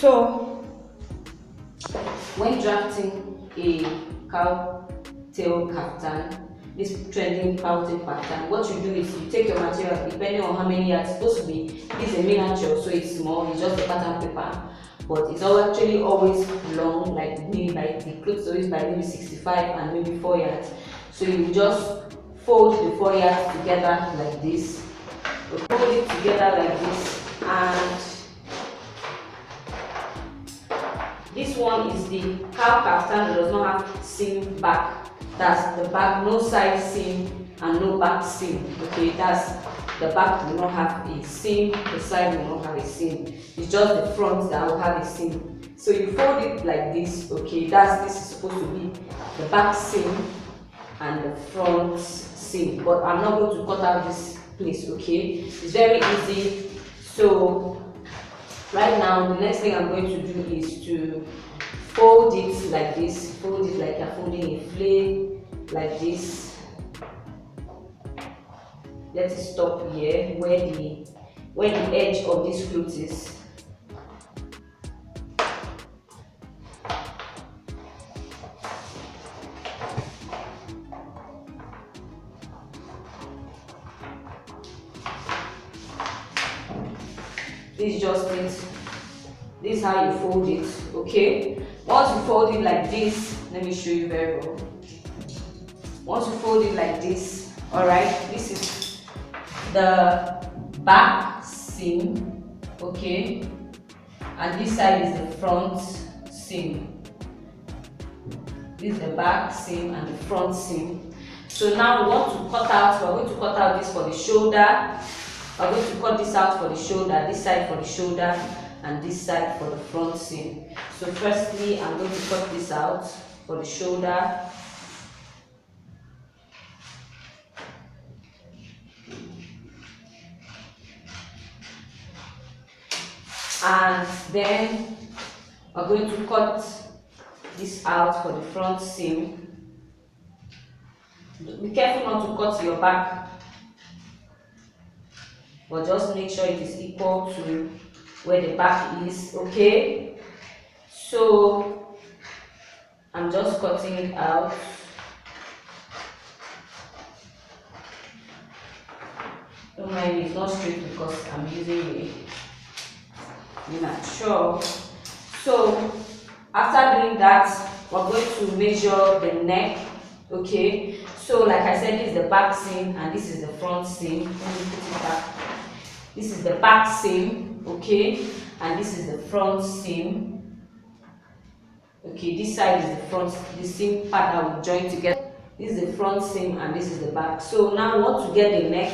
So when drafting a cow tail kaftan, this trending cow tail kaftan, what you do is you take your material depending on how many yards. It's supposed to be, this is a miniature, so it's small, it's just a pattern paper, but it's actually always long, like maybe by the clothes always by maybe 65 and maybe 4 yards. So you just fold the 4 yards together like this. You fold it together like this, and this one is the cow kaftan that does not have seam back. That's the back, no side seam and no back seam. Okay, that's the back will not have a seam, the side will not have a seam. It's just the front that will have a seam. So you fold it like this. Okay, this is supposed to be the back seam and the front seam. But I'm not going to cut out this place. Okay, it's very easy. So right now, the next thing I'm going to do is to fold it like this. Fold it like you're folding a flake, like this. Let it stop here where the edge of this cloth is. This is just it. This is how you fold it. Okay, once you fold it like this, let me show you very well. Once you fold it like this, all right, this is the back seam, okay, and this side is the front seam. This is the back seam and the front seam. So now we want to cut out, we're going to cut out this for the shoulder. We're going to cut this out for the shoulder, this side for the shoulder, and this side for the front seam. So firstly, I'm going to cut this out for the shoulder. And then we're going to cut this out for the front seam. Be careful not to cut your back, but just make sure it is equal to where the back is. Okay, so I'm just cutting it out. Don't mind me, it's not straight because I'm using a miniature. So after doing that, we're going to measure the neck. Okay, so like I said, this is the back seam and this is the front seam. Let me put it back. This is the back seam, okay, and this is the front seam. Okay, this side is the front, the seam part that will join together. This is the front seam and this is the back. So now we want to get the neck.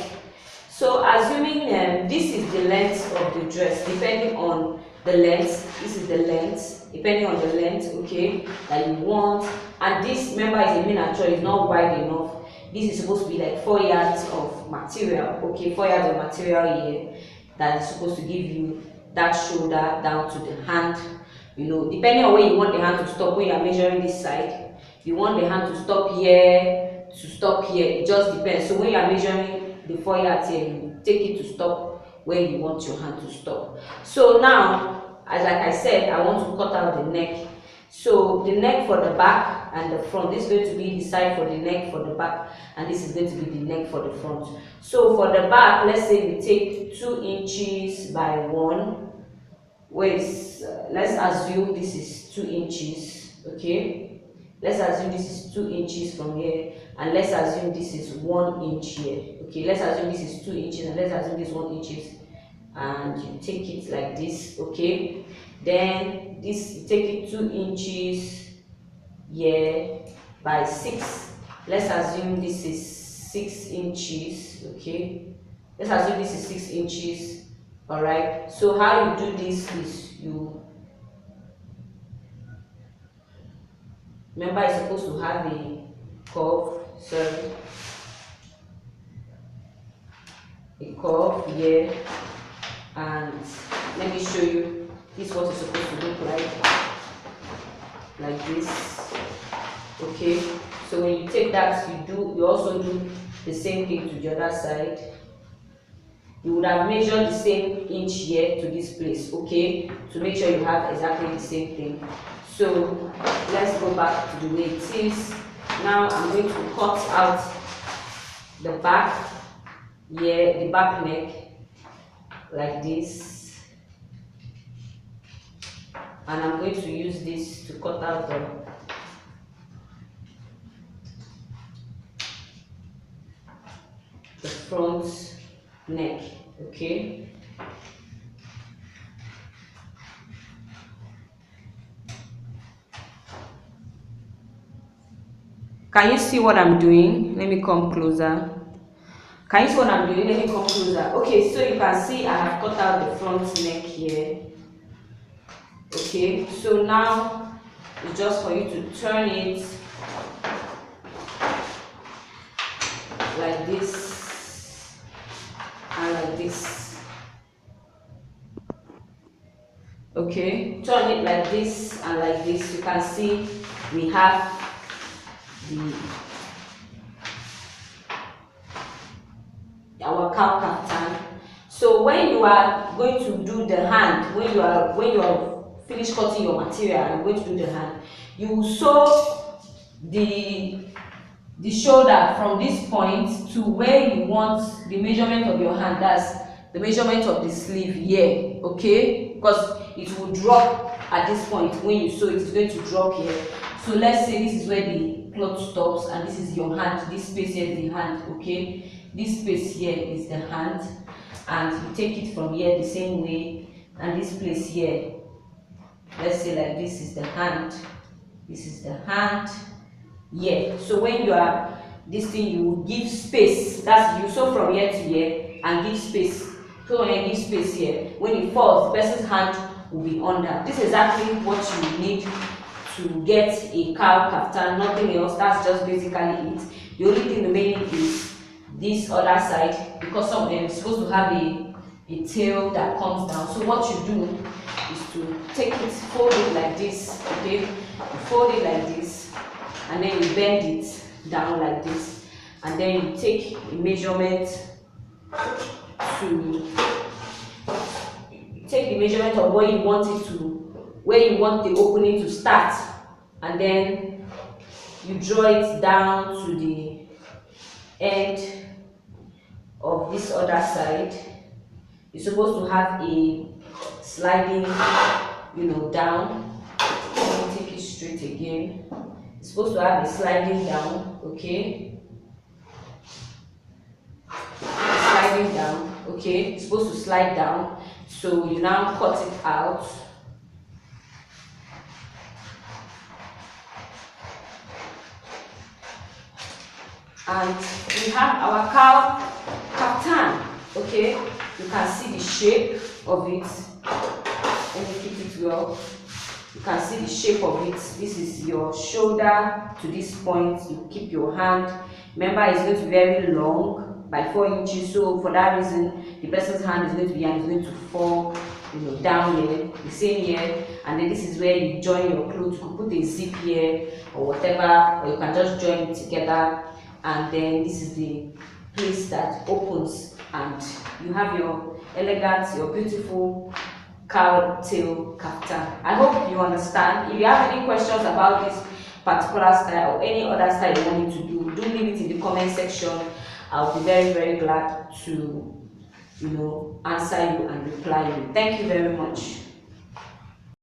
So assuming this is the length of the dress, depending on the length, this is the length, depending on the length, okay, that you want. And this, remember, is a miniature, it's not wide enough. This is supposed to be like 4 yards of material, okay, 4 yards of material here that is supposed to give you that shoulder down to the hand. You know, depending on where you want the hand to stop, when you are measuring this side, you want the hand to stop here, it just depends. So when you are measuring the 4 yards here, you take it to stop where you want your hand to stop. So now, as like I said, I want to cut out the neck. So the neck for the back and the front, this is going to be the side for the neck for the back, and this is going to be the neck for the front. So for the back, let's say we take 2 inches by 1. Let's assume this is 2 inches, okay? Let's assume this is 2 inches from here, and let's assume this is 1 inch here. Okay, let's assume this is 2 inches, and let's assume this 1 inches, and you take it like this, okay? Then this, you take it 2 inches here by 6. Let's assume this is 6 inches, okay? Let's assume this is 6 inches, all right? So how you do this is you remember it's supposed to have a curve, a curve here, and let me show you. This is what it's supposed to look like this. Okay, so when you take that, you also do the same thing to the other side. you would have measured the same inch here to this place, okay, to make sure you have exactly the same thing. So let's go back to the way it is. Now I'm going to cut out the back here, the back neck, like this, and I'm going to use this to cut out the front neck, okay. Can you see what I'm doing? Let me come closer. Can you see what I'm doing? Let me come closer. Okay, so you can see I have cut out the front neck here. Okay, so now it's just for you to turn it like this and like this. Okay, turn it like this and like this. You can see we have our cowl kaftan. So when you are going to do the hand, when you are finished cutting your material and going to do the hand, you will sew the shoulder from this point to where you want the measurement of your hand. That's the measurement of the sleeve here, okay, because it will drop at this point. When you sew it, it's going to drop here. So let's say this is where the cloth stops and this is your hand. This space here is the hand, okay. This space here is the hand, and you take it from here the same way, and this place here, let's say like this is the hand, this is the hand. Yeah, so when you are this thing, you will give space. That's, you sew from here to here and give space. So when you give space here, when it falls, the person's hand will be under. This is exactly what you need to get a cowl kaftan, nothing else. That's just basically it. The only thing remaining is this other side, because some of them are supposed to have a tail that comes down. So what you do is to take it, fold it like this, okay? You fold it like this, and then you bend it down like this, and then you take a measurement of where you want it to, where you want the opening to start, and then you draw it down to the end of this other side. You're supposed to have a sliding, down. Let me take it straight again. It's supposed to have a sliding down, okay? Sliding down, okay? It's supposed to slide down. So you now cut it out. And we have our cowl kaftan, okay? You can see the shape of it. Let me keep it well. You can see the shape of it. This is your shoulder to this point. You keep your hand. Remember, it's going to be very long, by 4 inches. So for that reason, the person's hand is going to be, and it's going to fall, down here, the same here. And then this is where you join your clothes. You could put a zip here or whatever, or you can just join it together. And then this is the place that opens, and you have your elegant, your beautiful cowl tail kaftan. I hope you understand. If you have any questions about this particular style or any other style you want me to do leave it in the comment section. I'll be very, very glad to answer you and reply you. Thank you very much.